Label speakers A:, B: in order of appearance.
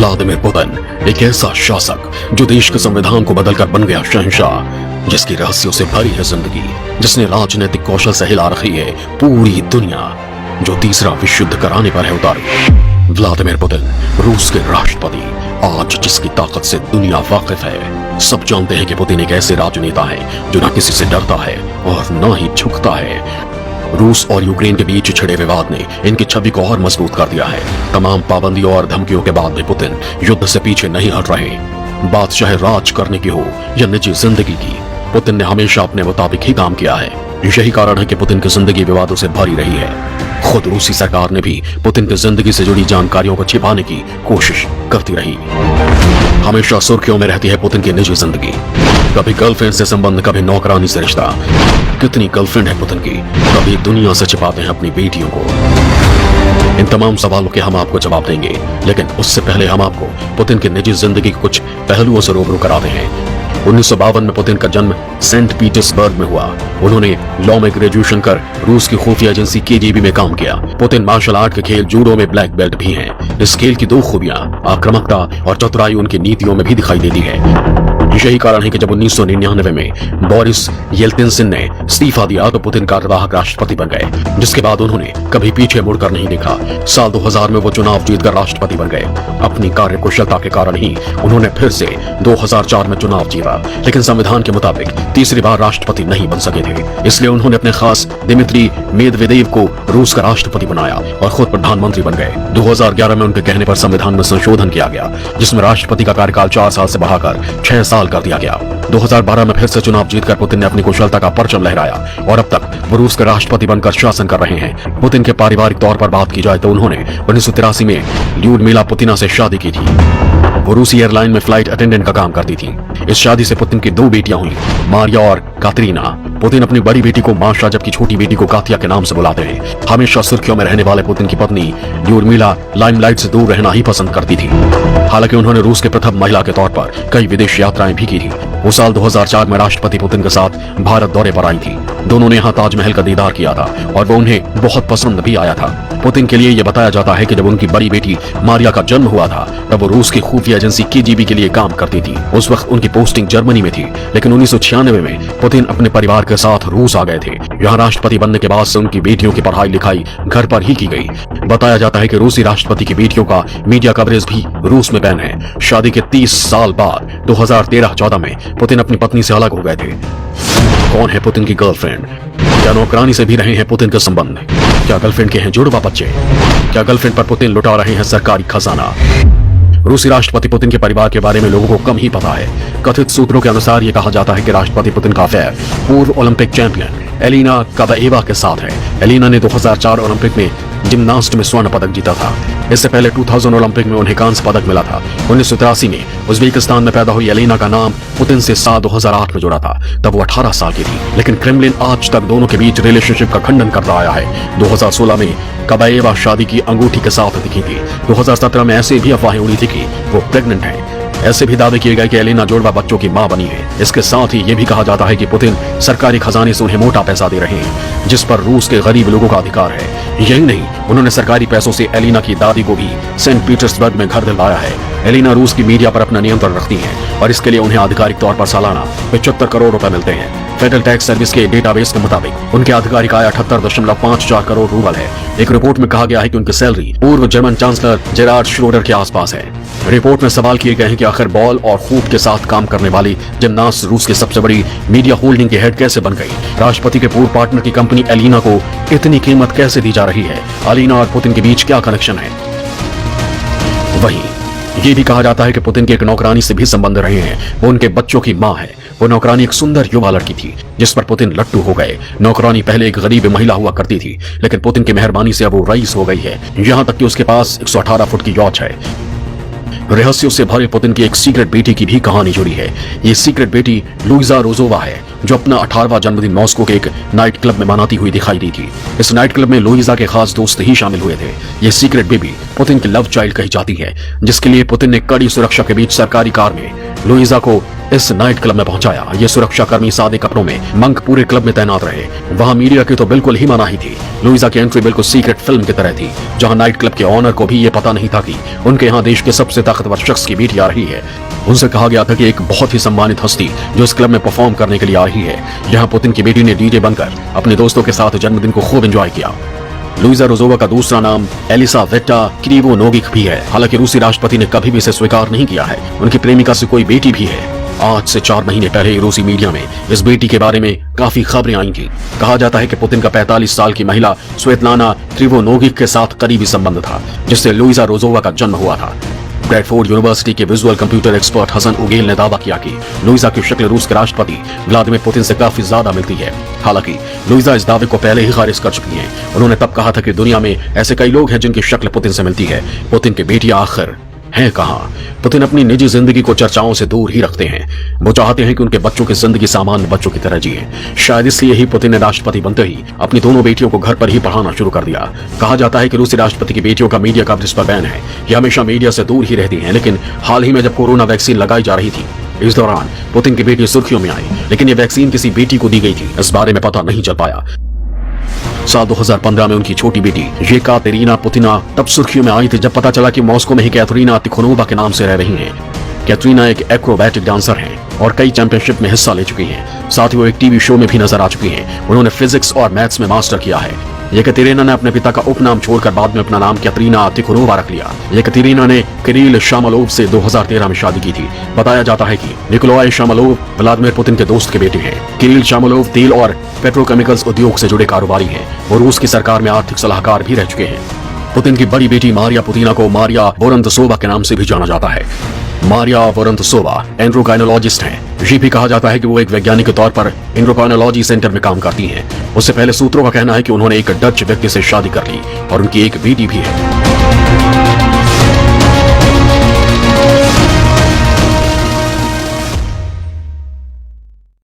A: Vladimir Putin एक ऐसा शासक जो देश के संविधान को बदलकर बन गया शहंशाह, जिसकी रहस्यों से भरी है जिंदगी, जिसने राजनीतिक कौशल से हिला रखी है पूरी दुनिया, जो तीसरा विश्व युद्ध कराने पर है उतारू। व्लादिमीर पुतिन रूस के राष्ट्रपति, आज जिसकी ताकत से दुनिया वाकिफ है। सब जानते हैं कि पुतिन एक ऐसे राजनेता है जो न किसी से डरता है और न ही झुकता है। रूस और यूक्रेन के बीच छिड़े विवाद ने इनकी छवि को और मजबूत कर दिया है। तमाम पाबंदियों और धमकियों के बाद भी पुतिन युद्ध से पीछे नहीं हट रहे। बात चाहे राज करने की हो या निजी जिंदगी की, पुतिन ने हमेशा अपने मुताबिक ही काम किया है। यही कारण है कि पुतिन की जिंदगी विवादों से भरी रही है। खुद रूसी सरकार ने भी पुतिन की जिंदगी से जुड़ी जानकारियों को छिपाने की कोशिश करती रही। हमेशा सुर्खियों में रहती है पुतिन की निजी जिंदगी, कभी गर्लफ्रेंड से संबंध, कभी नौकरानी से रिश्ता। कितनी गर्लफ्रेंड है पुतिन की, कभी दुनिया से छिपाते हैं अपनी बेटियों को। इन तमाम सवालों के हम आपको जवाब देंगे, लेकिन उससे पहले हम आपको पुतिन की निजी जिंदगी के कुछ पहलुओं से रूबरू कराते हैं। 1952 में पुतिन का जन्म सेंट पीटर्सबर्ग में हुआ। उन्होंने लॉ में ग्रेजुएशन कर रूस की खुफिया एजेंसी केजीबी में काम किया। पुतिन मार्शल आर्ट के खेल जूडो में ब्लैक बेल्ट भी हैं। इस खेल की दो खूबियां, आक्रामकता और चतुराई, उनकी नीतियों में भी दिखाई देती है। यही कारण है कि जब 1999 में बोरिस येल्त्सिन ने इस्तीफा दिया तो पुतिन कार्यवाहक राष्ट्रपति बन गए, जिसके बाद उन्होंने कभी पीछे मुड़कर नहीं देखा। साल 2000 में वो चुनाव जीतकर राष्ट्रपति बन गए। अपनी कार्यकुशलता के कारण ही उन्होंने फिर से 2004 में चुनाव जीता, लेकिन संविधान के मुताबिक तीसरी बार राष्ट्रपति नहीं बन सके थे। इसलिए उन्होंने अपने खास दिमित्री मेदवेदेव को रूस का राष्ट्रपति बनाया और खुद प्रधानमंत्री बन गए। 2011 में उनके कहने पर संविधान में संशोधन किया गया, जिसमें राष्ट्रपति का कार्यकाल 4 साल से बढ़ाकर 6 साल कर दिया गया। 2012 में फिर से चुनाव जीतकर पुतिन ने अपनी कुशलता का परचम लहराया और अब तक वो रूस के राष्ट्रपति बनकर शासन कर रहे हैं। पुतिन के पारिवारिक तौर पर बात की जाए तो उन्होंने 1983 में ल्यूडमिला पुतिना से शादी की थी। वो रूसी एयरलाइन में फ्लाइट अटेंडेंट का काम करती थी। इस शादी से पुतिन की 2 बेटियां हुई, मारिया और कातरीना। पुतिन अपनी बड़ी बेटी को माशा, जबकि छोटी बेटी को कातिया के नाम से बुलाते हैं। हमेशा सुर्खियों में रहने वाले पुतिन की पत्नी ल्यूडमिला लाइमलाइट से दूर रहना ही पसंद करती थी। हालांकि उन्होंने रूस के प्रथम महिला के तौर पर कई विदेश यात्राएं भी की थी। वो साल 2004 में राष्ट्रपति पुतिन के साथ भारत दौरे पर आई थी। दोनों ने यहाँ ताजमहल का दीदार किया था और वो उन्हें बहुत पसंद भी आया था। पुतिन के लिए यह बताया जाता है कि जब उनकी बड़ी बेटी मारिया का जन्म हुआ था तब वो रूस की खुफिया एजेंसी केजीबी के लिए काम करती थी। उस वक्त उनकी पोस्टिंग जर्मनी में थी, लेकिन 1996 में पुतिन अपने परिवार के साथ रूस आ गए थे। यहाँ राष्ट्रपति बनने के बाद से उनकी बेटियों की पढ़ाई लिखाई घर पर ही की गई। बताया जाता है कि रूसी राष्ट्रपति की बेटियों का मीडिया कवरेज भी रूस में बैन है। शादी के 30 साल बाद 2013-14 में पुतिन अपनी पत्नी से अलग हो गए थे। कौन है पुतिन की गर्लफ्रेंड? क्या नौकरानी से भी रहे हैं पुतिन के संबंध? क्या गर्लफ्रेंड के हैं जुड़वा बच्चे? क्या गर्लफ्रेंड पर पुतिन लुटा रहे हैं सरकारी खजाना? रूसी राष्ट्रपति पुतिन के परिवार के बारे में लोगों को कम ही पता है। कथित सूत्रों के अनुसार यह कहा जाता है कि राष्ट्रपति पुतिन का अफेयर पूर्व ओलंपिक चैंपियन एलिना काबाएवा के साथ है। एलिना ने 2004 ओलंपिक में जिम्नास्ट में स्वर्ण पदक जीता था। इससे पहले 2000 ओलंपिक में उन्हें कांस्य पदक मिला था। 1983 में उज्बेकिस्तान में पैदा हुई एलिना का नाम पुतिन से साल 2008 में जुड़ा था। तब वो 18 साल की थी, लेकिन क्रेमलिन आज तक दोनों के बीच रिलेशनशिप का खंडन करता आया है। 2016 में काबाएवा शादी की अंगूठी के साथ दिखी थी। 2017 में ऐसे भी अफवाहें उड़ी थी कि वो प्रेग्नेंट है। ऐसे भी दावे किए गए कि एलिना जुड़वा बच्चों की मां बनी है। इसके साथ ही ये भी कहा जाता है कि पुतिन सरकारी खजाने से उन्हें मोटा पैसा दे रहे हैं, जिस पर रूस के गरीब लोगों का अधिकार है। यही नहीं, उन्होंने सरकारी पैसों से एलिना की दादी को भी सेंट पीटर्सबर्ग में घर दिलवाया है। एलिना रूस की मीडिया पर अपना नियंत्रण रखती हैं और इसके लिए उन्हें आधिकारिक तौर पर सालाना 75 करोड़ रुपए मिलते हैं। फेडरल टैक्स सर्विस के डेटाबेस के मुताबिक उनके आधिकारिक आय 78.54 करोड़ रूबल है। एक रिपोर्ट में कहा गया है कि उनकी सैलरी पूर्व जर्मन चांसलर जेरार्ड श्रोडर के आसपास है। रिपोर्ट में सवाल किए गए हैं कि आखिर बॉल और खूब के साथ काम करने वाली जिम्नास्ट रूस की सबसे बड़ी मीडिया होल्डिंग की हेड कैसे बन गई? राष्ट्रपति के पूर्व पार्टनर की कंपनी एलिना को इतनी कीमत कैसे दी जा रही है? एलिना और पुतिन के बीच क्या कनेक्शन है? वहीं ये भी कहा जाता है कि पुतिन के एक नौकरानी से भी संबंध रहे हैं। वो उनके बच्चों की मां है। वो नौकरानी एक सुंदर युवा लड़की थी, जिस पर पुतिन लट्टू हो गए। नौकरानी पहले एक गरीब महिला हुआ करती थी, लेकिन पुतिन की मेहरबानी से अब वो रईस हो गई है। यहाँ तक कि उसके पास 118 फुट की यॉच है। रहस्यों से भरे पुतिन की एक सीक्रेट बेटी की भी कहानी जुड़ी है। ये सीक्रेट बेटी लुइजा रोजोवा है, जो अपना 18वां जन्मदिन मॉस्को के एक नाइट क्लब में मनाती हुई दिखाई दी थी। इस नाइट क्लब में लुइजा के खास दोस्त ही शामिल हुए थे। ये सीक्रेट बेबी पुतिन की लव चाइल्ड कही जाती है, जिसके लिए पुतिन ने कड़ी सुरक्षा के बीच सरकारी कार में लुइजा को इस नाइट क्लब में पहुंचाया। ये सुरक्षाकर्मी सादे कपड़ों में मंक पूरे क्लब में तैनात रहे। वहां मीडिया की तो बिल्कुल ही मनाही थी। लुइजा की एंट्री बिल्कुल सीक्रेट फिल्म की तरह थी, जहां नाइट क्लब के ऑनर को भी ये पता नहीं था कि उनके यहाँ देश के सबसे ताकतवर शख्स की बेटी आ रही है। उनसे कहा गया था कि एक बहुत ही सम्मानित हस्ती जो इस क्लब में परफॉर्म करने के लिए आ रही है। यहाँ पुतिन की बेटी ने डीजे बनकर अपने दोस्तों के साथ जन्मदिन को खूब एंजॉय किया। लुइजा रोजोवा का दूसरा नाम एलिसावेटा क्रिवोनोविक भी है। हालांकि रूसी राष्ट्रपति ने कभी भी इसे स्वीकार नहीं किया है। उनकी प्रेमिका से कोई बेटी भी है। आज से 4 महीने पहले रूसी मीडिया में इस बेटी के बारे में काफी खबरें आई थी। कहा जाता है कि पुतिन का 45 साल की महिला स्वेतलाना क्रिवोनोविक के साथ करीबी संबंध था, जिससे लुइजा रोजोवा का जन्म हुआ था। ब्रैडफोर्ड यूनिवर्सिटी के विजुअल कंप्यूटर एक्सपर्ट हसन उगेल ने दावा किया कि लुइजा की शक्ल रूस के राष्ट्रपति व्लादिमीर पुतिन से काफी ज्यादा मिलती है। हालांकि लुइजा इस दावे को पहले ही खारिज कर चुकी हैं। उन्होंने तब कहा था कि दुनिया में ऐसे कई लोग हैं जिनकी शक्ल पुतिन से मिलती है। पुतिन की बेटी आखिर है कहां? पुतिन अपनी निजी जिंदगी को चर्चाओं से दूर ही रखते हैं। वो चाहते हैं कि उनके बच्चों की जिंदगी सामान्य बच्चों की तरह जिए। शायद इसलिए ही पुतिन ने राष्ट्रपति बनते ही अपनी दोनों बेटियों को घर पर ही पढ़ाना शुरू कर दिया। कहा जाता है कि रूसी राष्ट्रपति की बेटियों का मीडिया कवरेज पर बैन है। ये हमेशा मीडिया से दूर ही रहती हैं। लेकिन हाल ही में जब कोरोना वैक्सीन लगाई जा रही थी, इस दौरान पुतिन की बेटी सुर्खियों में आई। लेकिन ये वैक्सीन किसी बेटी को दी गई थी, इस बारे में पता नहीं चल पाया। साल 2015 में उनकी छोटी बेटी येकातेरिना पुतिना तब सुर्खियों में आई थी जब पता चला कि मॉस्को में ही कैथरीना तिखोनोवा के नाम से रह रही हैं। कैथरीना एक एक्रोबैटिक डांसर हैं और कई चैंपियनशिप में हिस्सा ले चुकी हैं। साथ ही वो एक टीवी शो में भी नजर आ चुकी हैं। उन्होंने फिजिक्स और मैथ्स में मास्टर किया है। येकातेरिना ने अपने पिता का उपनाम छोड़कर बाद में अपना नाम कैथरीना तिखोनोवा रख लिया। येकातेरिना ने किरिल शामलोव से 2013 में शादी की थी। बताया जाता है कि निकोलाई शामलोव व्लादिमीर पुतिन के दोस्त के बेटे हैं। किरिल शामलोव तेल और पेट्रोकेमिकल्स उद्योग से जुड़े कारोबारी हैं। वो रूस की सरकार में आर्थिक सलाहकार भी रह चुके हैं। पुतिन की बड़ी बेटी मारिया पुतिना को मारिया वोरोंतसोवा के नाम से भी जाना जाता है। मारिया वोरोंतसोवा एंड्रोकाइनोलॉजिस्ट हैं। ये भी कहा जाता है कि वो एक वैज्ञानिक के तौर पर एंड्रोकाइनोलॉजी सेंटर में काम करती हैं। उससे पहले सूत्रों का कहना है कि उन्होंने एक डच व्यक्ति से शादी कर ली और उनकी एक बेटी भी है।